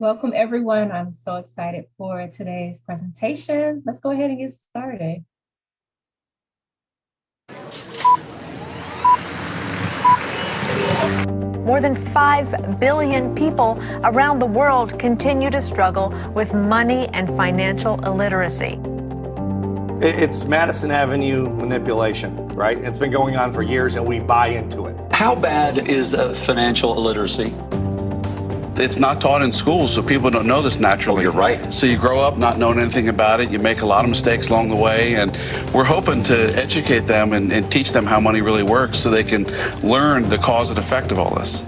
Welcome, everyone. I'm so excited for today's presentation. Let's go ahead and get started. More than 5 billion people around the world continue to struggle with money and financial illiteracy. It's Madison Avenue manipulation, right? It's been going on for years and we buy into it. How bad is financial illiteracy? It's not taught in schools, so people don't know this naturally. Oh, you're right. So you grow up not knowing anything about it. You make a lot of mistakes along the way, and we're hoping to educate them and teach them how money really works so they can learn the cause and effect of all this.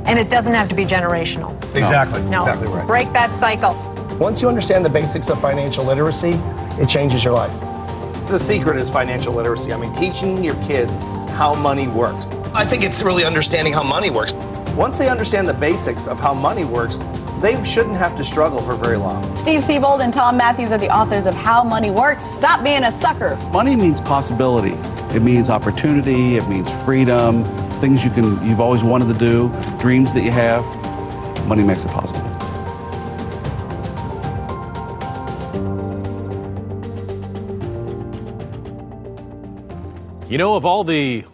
And it doesn't have to be generational. Exactly. No. Exactly right. Break that cycle. Once you understand the basics of financial literacy, it changes your life. The secret is financial literacy. I mean, teaching your kids how money works. I think it's really understanding how money works. Once they understand the basics of how money works, they shouldn't have to struggle for very long. Steve Siebold and Tom Matthews are the authors of How Money Works. Stop being a sucker. Money means possibility. It means opportunity. It means freedom. Things you've always wanted to do, dreams that you have. Money makes it possible. You know, of all the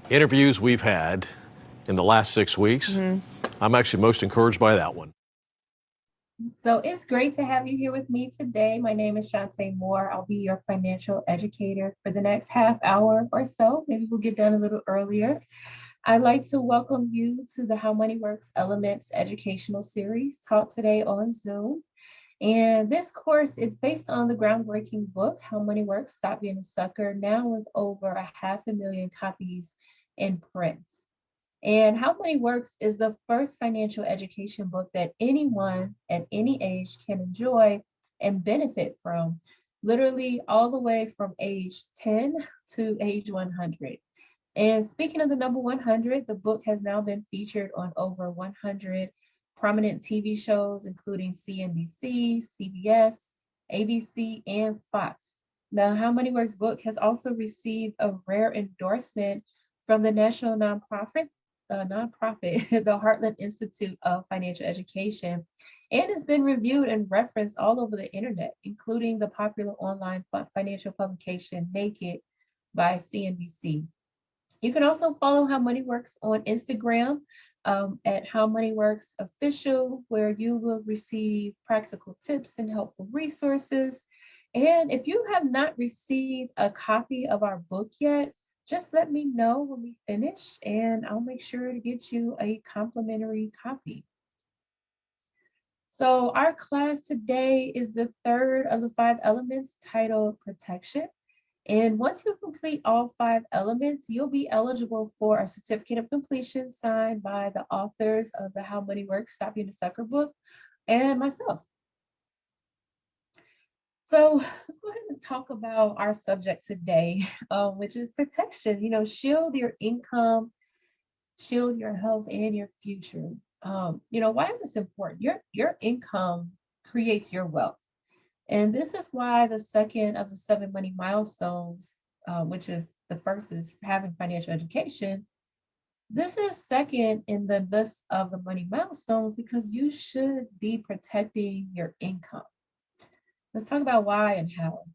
interviews we've had in the last 6 weeks, I'm actually most encouraged by that one. So it's great to have you here with me today. My name is Shantae Moore. I'll be your financial educator for the next half hour or so. Maybe we'll get done a little earlier. I'd like to welcome you to the How Money Works Elements educational series taught today on Zoom. And this course is based on the groundbreaking book, How Money Works, Stop Being a Sucker, now with over 500,000 copies in print. And How Money Works is the first financial education book that anyone at any age can enjoy and benefit from, literally all the way from age 10 to age 100. And speaking of the number 100, the book has now been featured on over 100 prominent TV shows, including CNBC, CBS, ABC, and Fox. The How Money Works book has also received a rare endorsement from the national nonprofit, the Heartland Institute of Financial Education, and it's been reviewed and referenced all over the internet, including the popular online financial publication Make It by CNBC. You can also follow How Money Works on Instagram at How Money Works Official, where you will receive practical tips and helpful resources. And if you have not received a copy of our book yet, just let me know when we finish and I'll make sure to get you a complimentary copy. So our class today is the third of the 5 elements titled Protection. And once you complete all 5 elements, you'll be eligible for a certificate of completion signed by the authors of the How Money Works, Stop Being a Sucker book and myself. So let's go ahead and talk about our subject today, which is protection. You know, shield your income, shield your health and your future. Why is this important? Your income creates your wealth. And this is why the second of the 7 money milestones, which is the first is having financial education. This is second in the list of the money milestones because you should be protecting your income. Let's talk about why and how.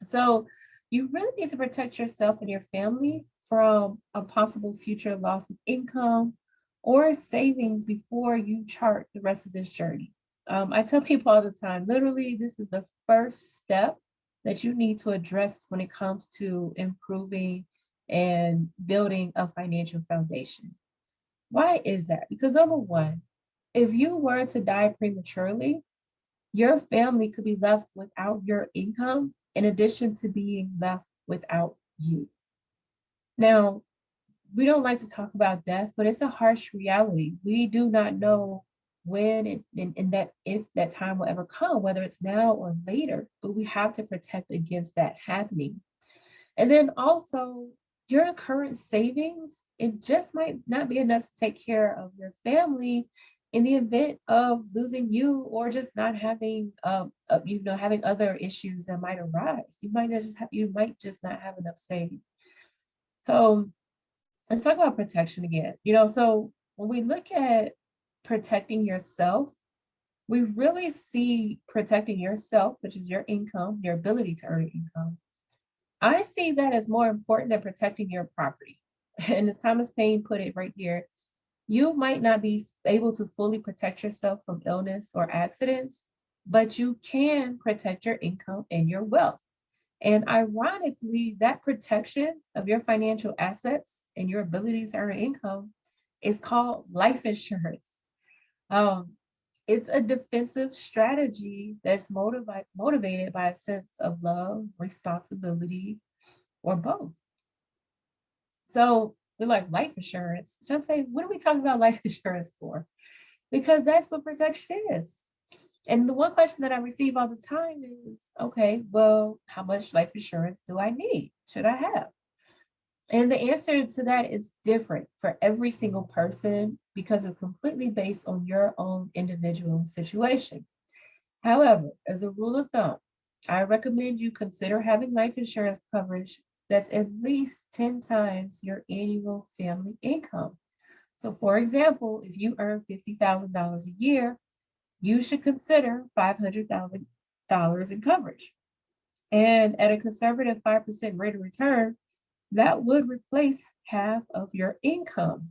So you really need to protect yourself and your family from a possible future loss of income or savings before you chart the rest of this journey. I tell people all the time, literally, this is the first step that you need to address when it comes to improving and building a financial foundation. Why is that? Because number one, if you were to die prematurely, your family could be left without your income in addition to being left without you. Now, we don't like to talk about death, but it's a harsh reality. We do not know when and that if that time will ever come, whether it's now or later, but we have to protect against that happening. And then also your current savings, it just might not be enough to take care of your family in the event of losing you or just not having, having other issues that might arise. You might just not have enough savings. So let's talk about protection again. So when we look at protecting yourself, we really see protecting yourself, which is your income, your ability to earn income. I see that as more important than protecting your property. And as Thomas Paine put it right here, you might not be able to fully protect yourself from illness or accidents, but you can protect your income and your wealth. And ironically, that protection of your financial assets and your ability to earn income is called life insurance. Um, it's a defensive strategy that's motivated by a sense of love, responsibility, or both. So we're like life insurance. Just say, what are we talking about life insurance for? Because that's what protection is. And the one question that I receive all the time is, okay, well, how much life insurance do I need? Should I have? And the answer to that is different for every single person because it's completely based on your own individual situation. However, as a rule of thumb, I recommend you consider having life insurance coverage that's at least 10 times your annual family income. So, for example, if you earn $50,000 a year, you should consider $500,000 in coverage. And at a conservative 5% rate of return, that would replace half of your income.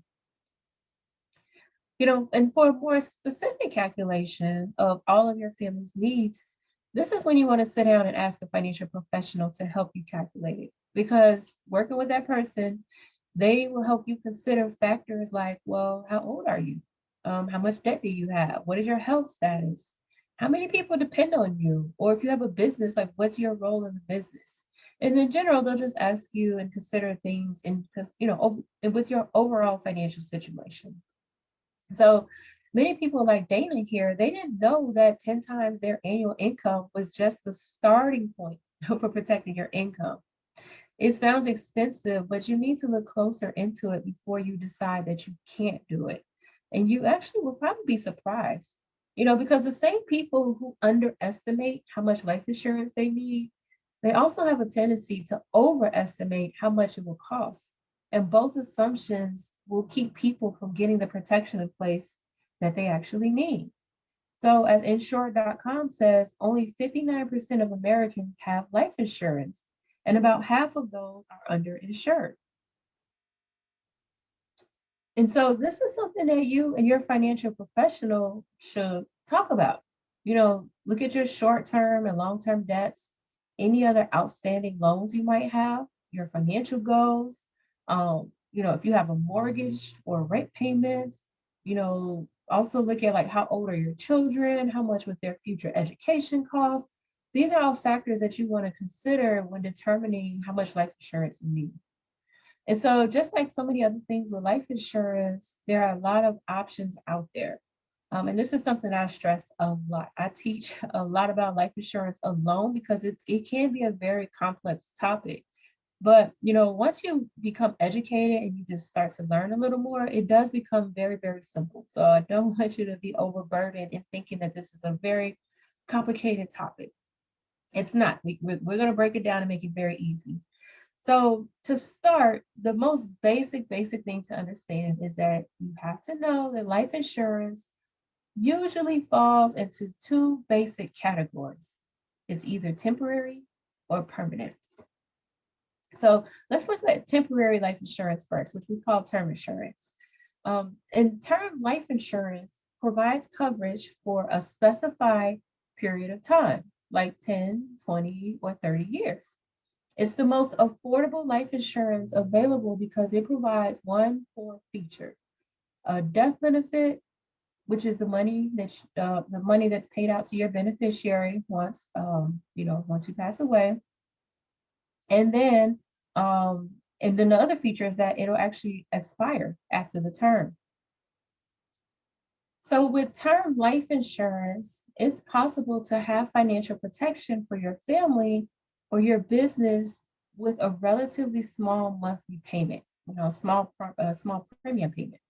And for a more specific calculation of all of your family's needs, this is when you want to sit down and ask a financial professional to help you calculate it. Because working with that person, they will help you consider factors like, well, how old are you? How much debt do you have? What is your health status? How many people depend on you? Or if you have a business, like what's your role in the business? And in general, they'll just ask you and consider things with your overall financial situation. So many people like Dana here, they didn't know that 10 times their annual income was just the starting point for protecting your income. It sounds expensive, but you need to look closer into it before you decide that you can't do it. And you actually will probably be surprised, because the same people who underestimate how much life insurance they need, they also have a tendency to overestimate how much it will cost. And both assumptions will keep people from getting the protection in place that they actually need. So as insured.com says, only 59% of Americans have life insurance, and about half of those are underinsured. And so this is something that you and your financial professional should talk about. Look at your short-term and long-term debts, any other outstanding loans you might have, your financial goals. If you have a mortgage or rent payments, also look at like how old are your children, how much would their future education cost. These are all factors that you want to consider when determining how much life insurance you need. And so just like so many other things with life insurance, there are a lot of options out there. And this is something I stress a lot. I teach a lot about life insurance alone because it can be a very complex topic. But, once you become educated and you just start to learn a little more, it does become very, very simple. So I don't want you to be overburdened in thinking that this is a very complicated topic. It's not. We're going to break it down and make it very easy. So to start, the most basic thing to understand is that you have to know that life insurance usually falls into two basic categories. It's either temporary or permanent. So let's look at temporary life insurance first, which we call term insurance. And term life insurance provides coverage for a specified period of time, like 10, 20, or 30 years. It's the most affordable life insurance available because it provides one core feature: a death benefit, which is the money that's paid out to your beneficiary once you pass away, and then the other feature is that it'll actually expire after the term. So with term life insurance, it's possible to have financial protection for your family or your business with a relatively small monthly payment, a small premium payment.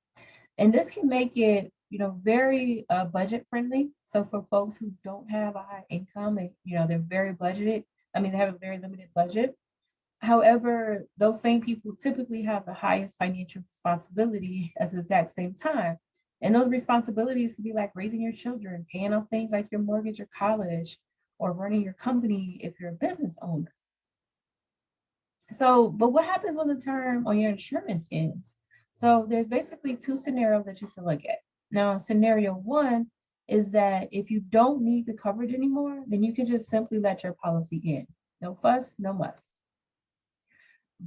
And this can make it, very budget friendly. So for folks who don't have a high income and, they're very budgeted, they have a very limited budget. However, those same people typically have the highest financial responsibility at the exact same time. And those responsibilities could be like raising your children, paying off things like your mortgage or college, or running your company if you're a business owner. So, but what happens when the term on your insurance ends? So there's basically two scenarios that you can look at. Now, scenario one is that if you don't need the coverage anymore, then you can just simply let your policy end. No fuss, no muss.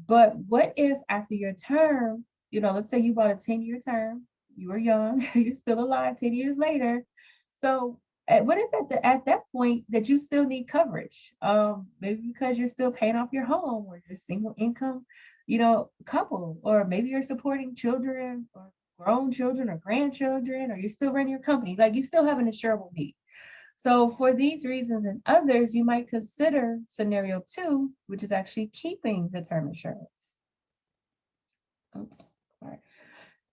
But what if after your term, let's say you bought a 10-year term, you were young, you're still alive 10 years later. So what if at that point that you still need coverage? Maybe because you're still paying off your home, or you're single income, couple, or maybe you're supporting children or grown children or grandchildren, or you're still running your company, like you still have an insurable need. So for these reasons and others, you might consider scenario two, which is actually keeping the term insurance. Oops. All right.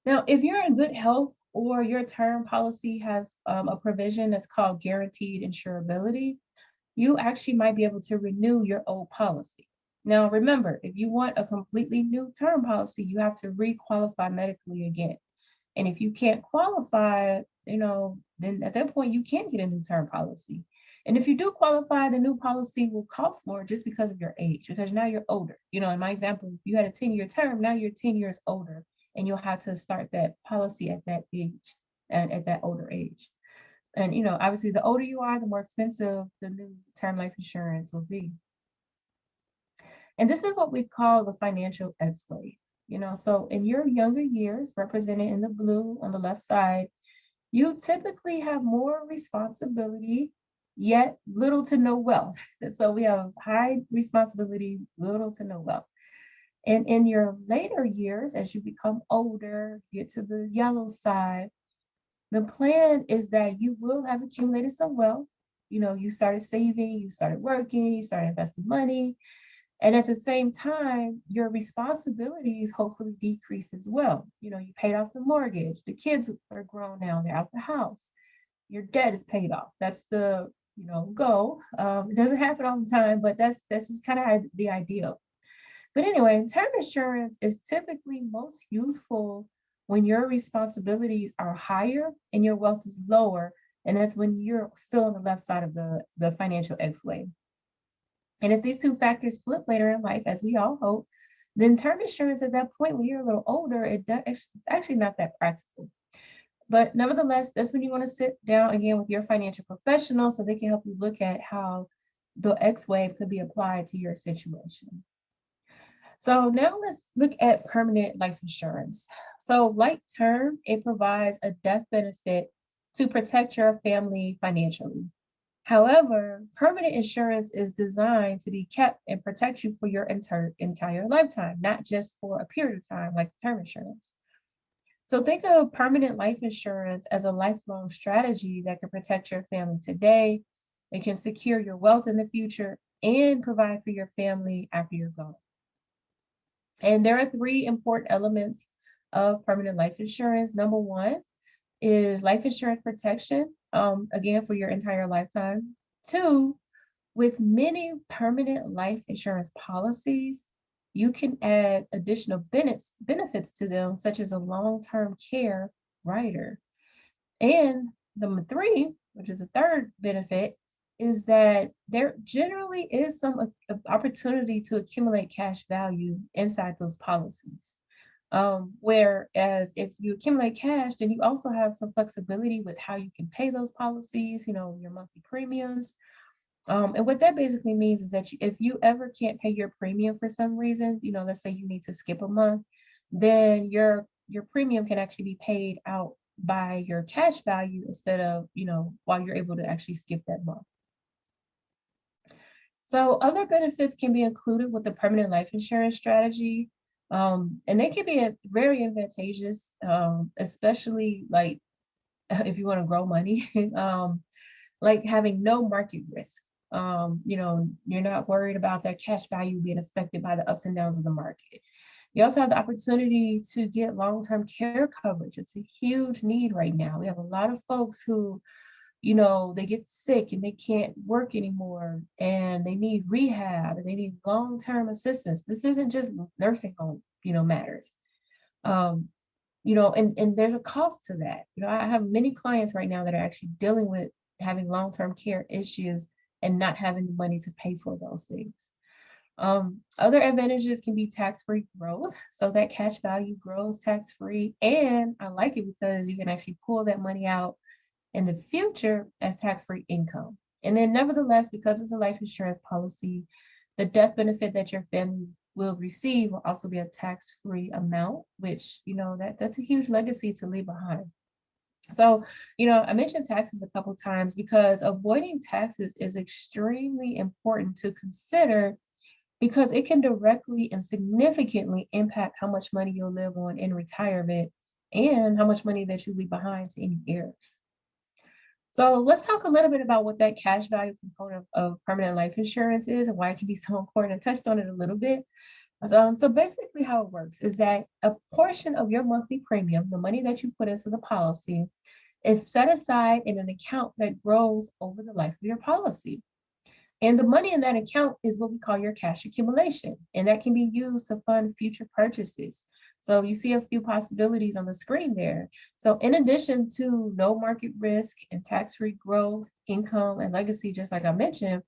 Now, if you're in good health or your term policy has a provision that's called guaranteed insurability, you actually might be able to renew your old policy. Now, remember, if you want a completely new term policy, you have to re-qualify medically again. And if you can't qualify, then at that point you can't get a new term policy. And if you do qualify, the new policy will cost more just because of your age, because now you're older. In my example, if you had a 10-year term, now you're 10 years older, and you'll have to start that policy at that age and at that older age. And, obviously the older you are, the more expensive the new term life insurance will be. And this is what we call the financial Expo. So in your younger years, represented in the blue on the left side, you typically have more responsibility, yet little to no wealth. So we have high responsibility, little to no wealth. And in your later years, as you become older, get to the yellow side, the plan is that you will have accumulated some wealth. You started saving, you started working, you started investing money. And at the same time, your responsibilities hopefully decrease as well. You paid off the mortgage, the kids are grown now, they're out the house, your debt is paid off. That's the, goal. It doesn't happen all the time, but that's just kind of the ideal. But anyway, term insurance is typically most useful when your responsibilities are higher and your wealth is lower. And that's when you're still on the left side of the financial X-way. And if these two factors flip later in life, as we all hope, then term insurance at that point, when you're a little older, it's actually not that practical. But nevertheless, that's when you want to sit down again with your financial professional so they can help you look at how the X-wave could be applied to your situation. So now let's look at permanent life insurance. So like term, it provides a death benefit to protect your family financially. However, permanent insurance is designed to be kept and protect you for your entire lifetime, not just for a period of time like term insurance. So think of permanent life insurance as a lifelong strategy that can protect your family today. It can secure your wealth in the future and provide for your family after you're gone. And there are three important elements of permanent life insurance. Number one is life insurance protection, again, for your entire lifetime. Two, with many permanent life insurance policies, you can add additional benefits to them, such as a long-term care rider. And number three, which is the third benefit, is that there generally is some opportunity to accumulate cash value inside those policies. Whereas if you accumulate cash, then you also have some flexibility with how you can pay those policies, your monthly premiums. And what that basically means is that if you ever can't pay your premium for some reason, let's say you need to skip a month, then your premium can actually be paid out by your cash value instead of, while you're able to actually skip that month. So other benefits can be included with the permanent life insurance strategy. And they can be very advantageous, especially like if you want to grow money, like having no market risk. You're not worried about that cash value being affected by the ups and downs of the market. You also have the opportunity to get long-term care coverage. It's a huge need right now. We have a lot of folks who, they get sick and they can't work anymore and they need rehab and they need long-term assistance. This isn't just nursing home, matters. and there's a cost to that. I have many clients right now that are actually dealing with having long-term care issues and not having the money to pay for those things. Other advantages can be tax-free growth. So that cash value grows tax-free. And I like it because you can actually pull that money out in the future as tax-free income. And then nevertheless, because it's a life insurance policy, the death benefit that your family will receive will also be a tax-free amount, which, that's a huge legacy to leave behind. So, I mentioned taxes a couple times because avoiding taxes is extremely important to consider because it can directly and significantly impact how much money you'll live on in retirement and how much money that you leave behind to any heirs. So let's talk a little bit about what that cash value component of permanent life insurance is and why it can be so important. I touched on it a little bit. So basically how it works is that a portion of your monthly premium, the money that you put into the policy, is set aside in an account that grows over the life of your policy. And the money in that account is what we call your cash accumulation, and that can be used to fund future purchases. So you see a few possibilities on the screen there. So in addition to no market risk and tax-free growth, income, and legacy, just like I mentioned,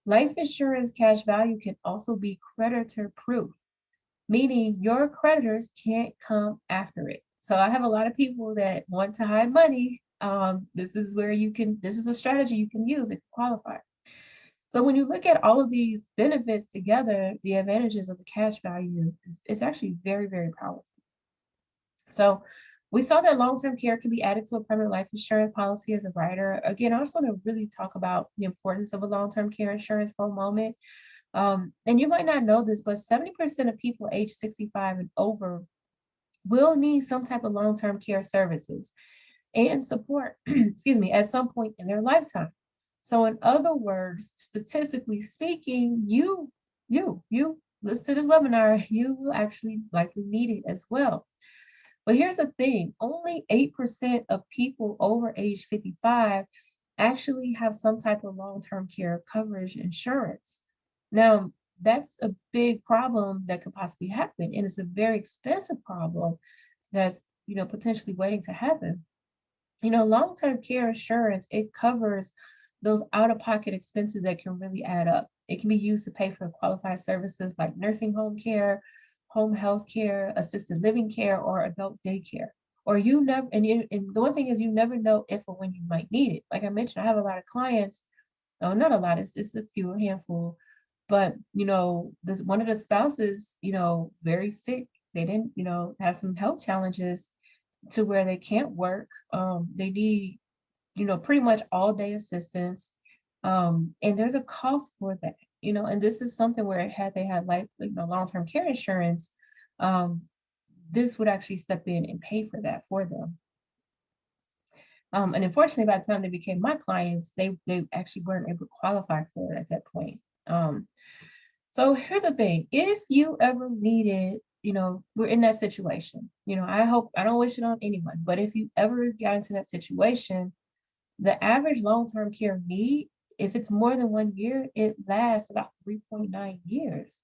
life insurance cash value can also be creditor proof, meaning your creditors can't come after it. So I have a lot of people that want to hide money. This is a strategy you can use if you qualify. So when you look at all of these benefits together, the advantages of the cash value is actually very, very powerful. So we saw that long-term care can be added to a permanent life insurance policy as a rider. Again, I also want to really talk about the importance of a long-term care insurance for a moment. And you might not know this, but 70% of people age 65 and over will need some type of long-term care services and support, at some point in their lifetime. So in other words, statistically speaking, you listen to this webinar, you will actually likely need it as well. But here's the thing, only 8% of people over age 55 actually have some type of long-term care coverage insurance. Now, that's a big problem that could possibly happen, and it's a very expensive problem that's, potentially waiting to happen. Long-term care insurance, it covers those out-of-pocket expenses that can really add up. It can be used to pay for qualified services like nursing home care, home health care, assisted living care, or adult daycare. Or and the one thing is you never know if or when you might need it. Like I mentioned, I have a lot of clients, not a lot, it's a handful, but this one of the spouses, very sick. They didn't, have some health challenges to where they can't work. They need pretty much all day assistance. And there's a cost for that, and this is something where they had long-term care insurance, this would actually step in and pay for that for them. And unfortunately, by the time they became my clients, they actually weren't able to qualify for it at that point. So here's the thing, if you ever needed, we're in that situation, I don't wish it on anyone, but if you ever got into that situation, the average long-term care need, if it's more than 1 year, it lasts about 3.9 years.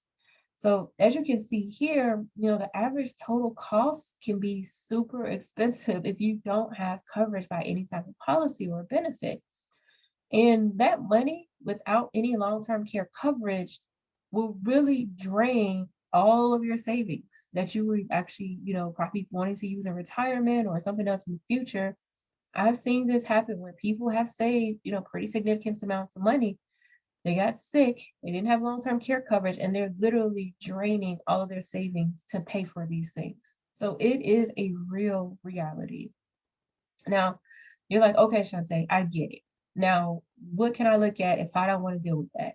So as you can see here, the average total cost can be super expensive if you don't have coverage by any type of policy or benefit. And that money without any long-term care coverage will really drain all of your savings that you would actually, probably wanting to use in retirement or something else in the future. I've seen this happen where people have saved, pretty significant amounts of money. They got sick, they didn't have long-term care coverage, and they're literally draining all of their savings to pay for these things. So it is a real reality. Now, you're like, okay, Shantae, I get it. Now, what can I look at if I don't want to deal with that?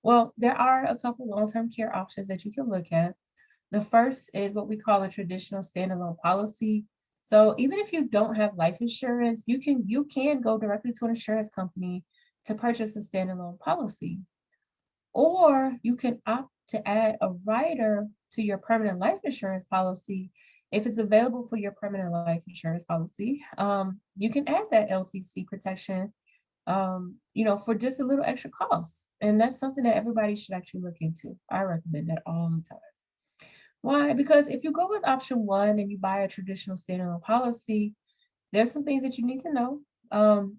Well, there are a couple long-term care options that you can look at. The first is what we call a traditional standalone policy. So even if you don't have life insurance, you can go directly to an insurance company to purchase a standalone policy. Or you can opt to add a rider to your permanent life insurance policy. If it's available for your permanent life insurance policy, you can add that LTC protection, for just a little extra cost. And that's something that everybody should actually look into. I recommend that all the time. Why? Because if you go with option one and you buy a traditional standalone policy, there's some things that you need to know.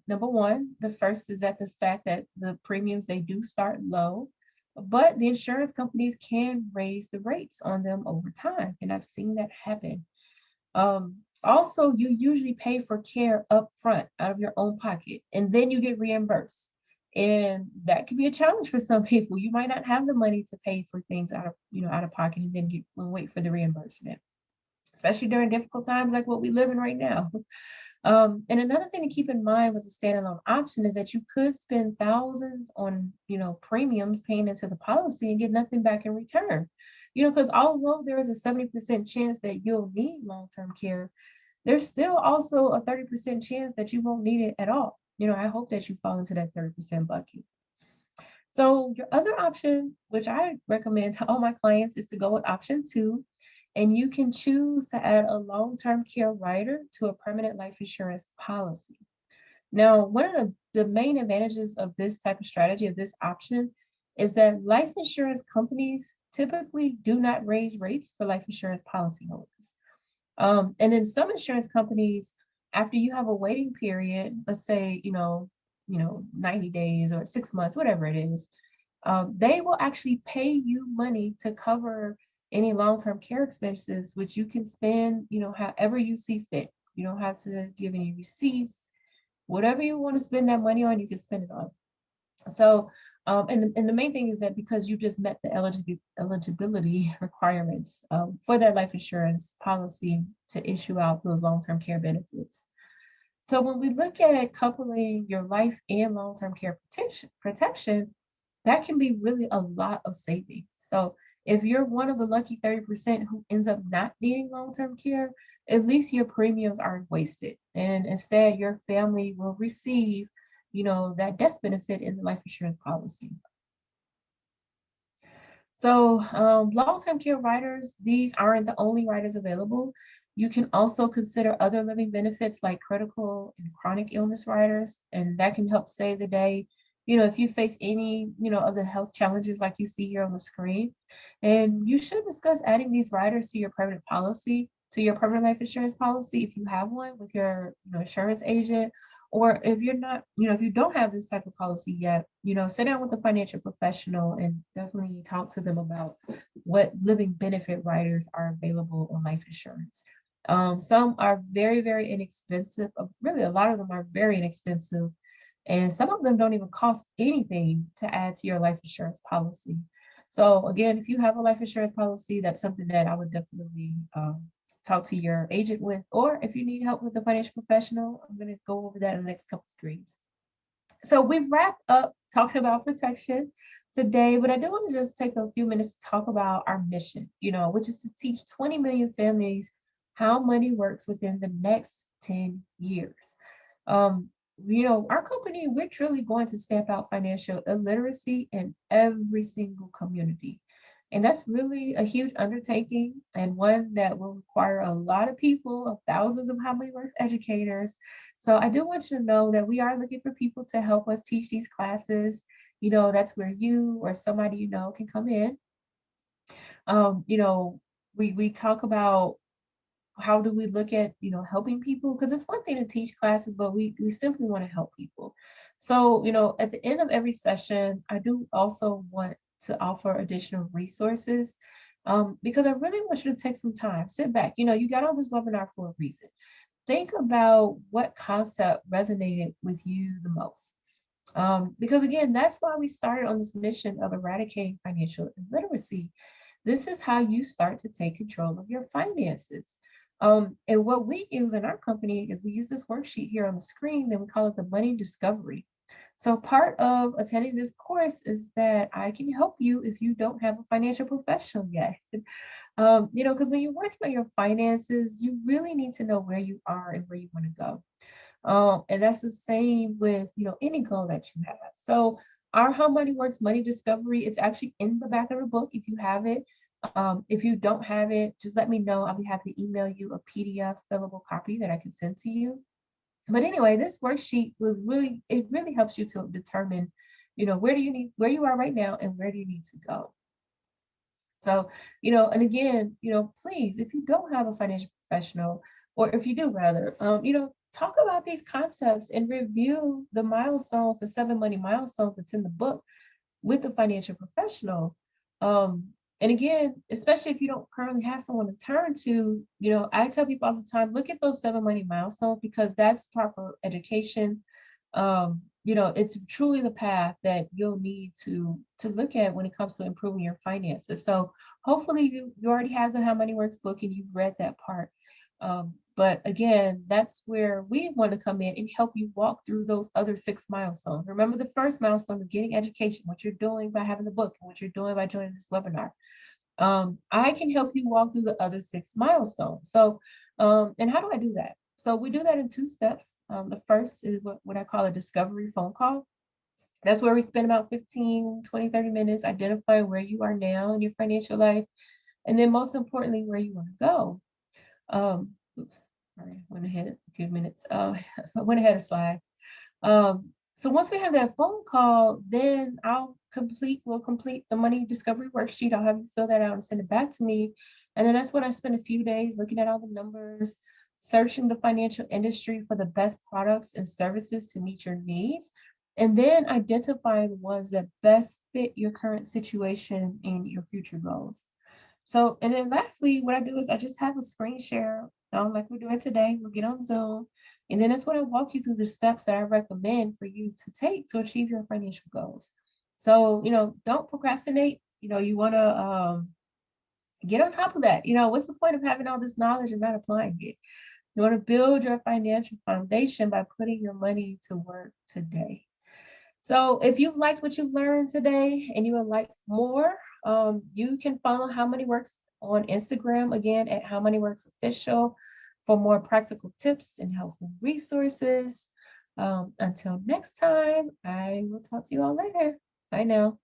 Number one, the first is that the fact that the premiums, they do start low, but the insurance companies can raise the rates on them over time. And I've seen that happen. Also, you usually pay for care up front out of your own pocket, and then you get reimbursed. And that can be a challenge for some people. You might not have the money to pay for things out of pocket and then wait for the reimbursement, especially during difficult times like what we live in right now. And another thing to keep in mind with the standalone option is that you could spend thousands on, premiums paying into the policy and get nothing back in return. Because although there is a 70% chance that you'll need long-term care, there's still also a 30% chance that you won't need it at all. I hope that you fall into that 30% bucket. So your other option, which I recommend to all my clients, is to go with option two. And you can choose to add a long-term care rider to a permanent life insurance policy. Now, one of the main advantages of this type of strategy, of this option, is that life insurance companies typically do not raise rates for life insurance policyholders. And then some insurance companies, after you have a waiting period, let's say, 90 days or 6 months, whatever it is, they will actually pay you money to cover any long-term care expenses, which you can spend, however you see fit. You don't have to give any receipts. Whatever you want to spend that money on, you can spend it on. So, and the main thing is that because you just met the eligibility requirements for that life insurance policy to issue out those long-term care benefits. So when we look at coupling your life and long-term care protection, that can be really a lot of savings. So if you're one of the lucky 30% who ends up not needing long-term care, at least your premiums aren't wasted. And instead, your family will receive, that death benefit in the life insurance policy. So long-term care riders, these aren't the only riders available. You can also consider other living benefits like critical and chronic illness riders, and that can help save the day if you face any, of the health challenges like you see here on the screen. And you should discuss adding these riders to your permanent life insurance policy if you have one with your insurance agent, or if you're not, if you don't have this type of policy yet, sit down with a financial professional and definitely talk to them about what living benefit riders are available on life insurance. Some are very, very inexpensive. Really, a lot of them are very inexpensive. And some of them don't even cost anything to add to your life insurance policy. So again, if you have a life insurance policy, that's something that I would definitely talk to your agent with, or if you need help with a financial professional, I'm going to go over that in the next couple screens. So we wrap up talking about protection today, but I do want to just take a few minutes to talk about our mission, which is to teach 20 million families how money works within the next 10 years. Our company, we're truly going to stamp out financial illiteracy in every single community. And that's really a huge undertaking, and one that will require a lot of people, thousands of How Money Works educators. So I do want you to know that we are looking for people to help us teach these classes. That's where you or somebody can come in. We talk about how do we look at, helping people? Because it's one thing to teach classes, but we simply want to help people. So, at the end of every session, I do also want to offer additional resources because I really want you to take some time, sit back. You got on this webinar for a reason. Think about what concept resonated with you the most. Because again, that's why we started on this mission of eradicating financial illiteracy. This is how you start to take control of your finances. And what we use in our company is we use this worksheet here on the screen, and we call it the money discovery. So part of attending this course is that I can help you if you don't have a financial professional yet. Because when you're working on your finances, you really need to know where you are and where you want to go. And that's the same with, any goal that you have. So our How Money Works money discovery, it's actually in the back of the book if you have it. If you don't have it, just let me know. I'll be happy to email you a PDF fillable copy that I can send to you. But anyway, this worksheet it really helps you to determine, where you are right now and where do you need to go. So, and again, please, if you don't have a financial professional, or if you do rather, talk about these concepts and review the milestones, the 7 money milestones that's in the book with a financial professional. And again, especially if you don't currently have someone to turn to, I tell people all the time, look at those 7 money milestones, because that's proper education. It's truly the path that you'll need to look at when it comes to improving your finances. So hopefully you already have the How Money Works book and you've read that part. But again, that's where we want to come in and help you walk through those other 6 milestones. Remember, the first milestone is getting education, what you're doing by having the book and what you're doing by joining this webinar. I can help you walk through the other 6 milestones. So, and how do I do that? So we do that in 2 steps. The first is what I call a discovery phone call. That's where we spend about 15, 20, 30 minutes identifying where you are now in your financial life. And then most importantly, where you want to go. Oops, sorry, went ahead a few minutes. So I went ahead a slide. So once we have that phone call, then we'll complete the money discovery worksheet. I'll have you fill that out and send it back to me. And then that's when I spend a few days looking at all the numbers, searching the financial industry for the best products and services to meet your needs, and then identifying the ones that best fit your current situation and your future goals. So, and then lastly, what I do is I just have a screen share, like we're doing today. We'll get on Zoom, and then that's when I walk you through the steps that I recommend for you to take to achieve your financial goals. So, don't procrastinate. You want to get on top of that. What's the point of having all this knowledge and not applying it? You want to build your financial foundation by putting your money to work today. So if you've liked what you've learned today and you would like more, you can follow How Money Works on Instagram, again, at How Money Works Official, for more practical tips and helpful resources. Until next time, I will talk to you all later. Bye now.